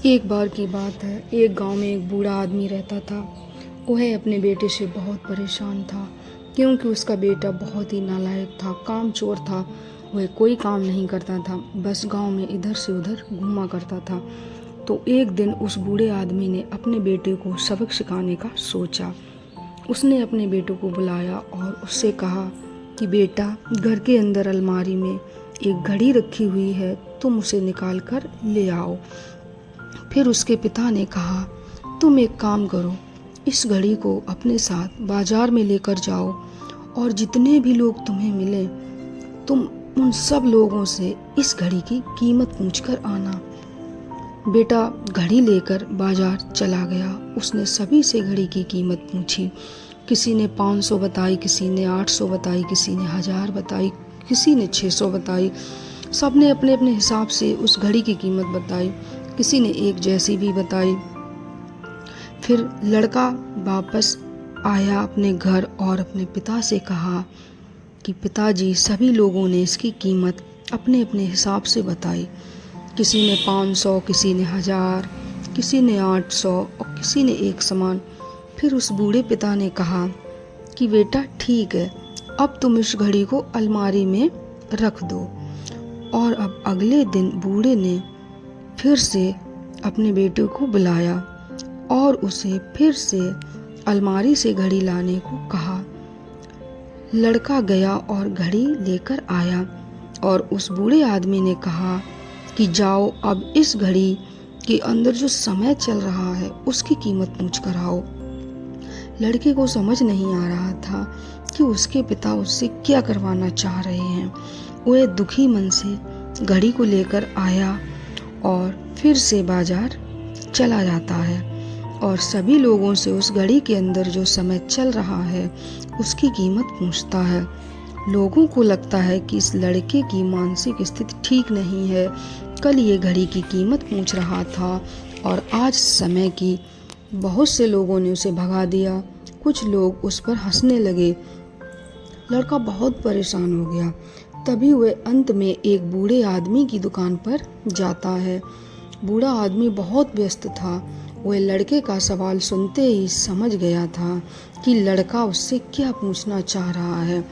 एक बार की बात है, एक गांव में एक बूढ़ा आदमी रहता था। वह अपने बेटे से बहुत परेशान था क्योंकि उसका बेटा बहुत ही नालायक था, कामचोर था। वह कोई काम नहीं करता था, बस गांव में इधर से उधर घूमा करता था। तो एक दिन उस बूढ़े आदमी ने अपने बेटे को सबक सिखाने का सोचा। उसने अपने बेटे को बुलाया और उससे कहा कि बेटा, घर के अंदर अलमारी में एक घड़ी रखी हुई है, तुम उसे निकाल कर ले आओ। फिर उसके पिता ने कहा, तुम एक काम करो, इस घड़ी को अपने साथ बाजार में लेकर जाओ और जितने भी लोग तुम्हें मिले, तुम उन सब लोगों से इस घड़ी की कीमत पूछकर आना। बेटा घड़ी लेकर बाजार चला गया। उसने सभी से घड़ी की कीमत पूछी। किसी ने 500 बताई, किसी ने 800 बताई, किसी ने 1000 बताई, किसी ने 600 बताई। सबने अपने अपने हिसाब से उस घड़ी की कीमत बताई। किसी ने एक जैसी भी बताई। फिर लड़का वापस आया अपने घर और अपने पिता से कहा कि पिताजी, सभी लोगों ने इसकी कीमत अपने अपने हिसाब से बताई। किसी ने 500, किसी ने 1000, किसी ने 800 और किसी ने एक समान। फिर उस बूढ़े पिता ने कहा कि बेटा ठीक है, अब तुम इस घड़ी को अलमारी में रख दो। और अब अगले दिन बूढ़े ने फिर से अपने बेटे को बुलाया और उसे फिर से अलमारी से घड़ी लाने को कहा। लड़का गया और घड़ी लेकर आया और उस बूढ़े आदमी ने कहा कि जाओ, अब इस घड़ी के अंदर जो समय चल रहा है उसकी कीमत पूछ कर आओ। लड़के को समझ नहीं आ रहा था कि उसके पिता उससे क्या करवाना चाह रहे हैं। वह दुखी मन से घड़ी को लेकर आया और फिर से बाजार चला जाता है और सभी लोगों से उस घड़ी के अंदर जो समय चल रहा है उसकी कीमत पूछता है। लोगों को लगता है कि इस लड़के की मानसिक स्थिति ठीक नहीं है। कल ये घड़ी की कीमत पूछ रहा था और आज समय की। बहुत से लोगों ने उसे भगा दिया। कुछ लोग उस पर हंसने लगे। लड़का बहुत परेशान हो गया। तभी वह अंत में एक बूढ़े आदमी की दुकान पर जाता है। बूढ़ा आदमी बहुत व्यस्त था। वह लड़के का सवाल सुनते ही समझ गया था कि लड़का उससे क्या पूछना चाह रहा है।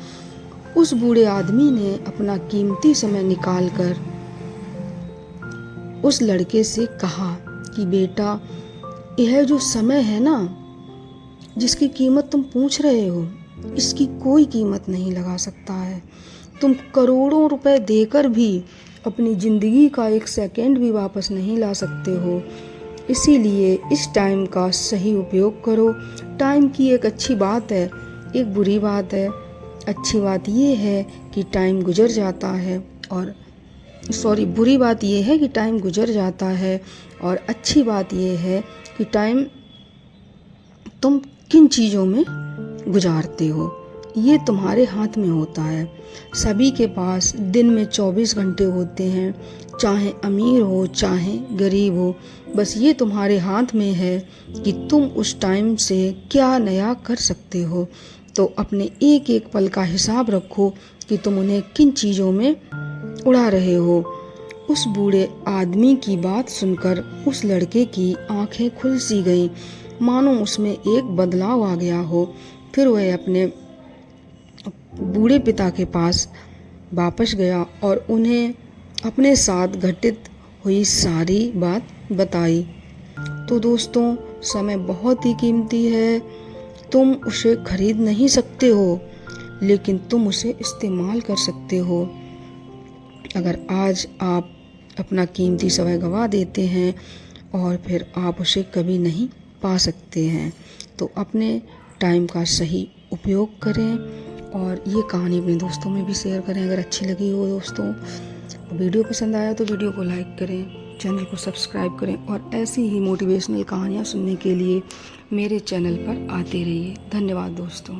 उस बूढ़े आदमी ने अपना कीमती समय निकालकर उस लड़के से कहा कि बेटा, यह जो समय है ना, जिसकी कीमत तुम पूछ रहे हो, इसकी कोई कीमत नहीं लगा सकता है। तुम करोड़ों रुपए देकर भी अपनी ज़िंदगी का एक सेकंड भी वापस नहीं ला सकते हो। इसीलिए इस टाइम का सही उपयोग करो। टाइम की एक अच्छी बात है, एक बुरी बात है। अच्छी बात ये है कि टाइम गुजर जाता है और बुरी बात ये है कि टाइम गुजर जाता है और अच्छी बात ये है कि टाइम तुम किन चीज़ों में गुजारते हो, ये तुम्हारे हाथ में होता है। सभी के पास दिन में 24 घंटे होते हैं, चाहे अमीर हो चाहे गरीब हो। बस ये तुम्हारे हाथ में है कि तुम उस टाइम से क्या नया कर सकते हो। तो अपने एक एक पल का हिसाब रखो कि तुम उन्हें किन चीज़ों में उड़ा रहे हो। उस बूढ़े आदमी की बात सुनकर उस लड़के की आंखें खुल सी गईं, मानो उसमें एक बदलाव आ गया हो। फिर वह अपने बूढ़े पिता के पास वापस गया और उन्हें अपने साथ घटित हुई सारी बात बताई। तो दोस्तों, समय बहुत ही कीमती है। तुम उसे खरीद नहीं सकते हो, लेकिन तुम उसे इस्तेमाल कर सकते हो। अगर आज आप अपना कीमती समय गंवा देते हैं और फिर आप उसे कभी नहीं पा सकते हैं, तो अपने टाइम का सही उपयोग करें और ये कहानी अपने दोस्तों में भी शेयर करें अगर अच्छी लगी हो। दोस्तों, वीडियो पसंद आया तो वीडियो को लाइक करें, चैनल को सब्सक्राइब करें और ऐसी ही मोटिवेशनल कहानियाँ सुनने के लिए मेरे चैनल पर आते रहिए। धन्यवाद दोस्तों।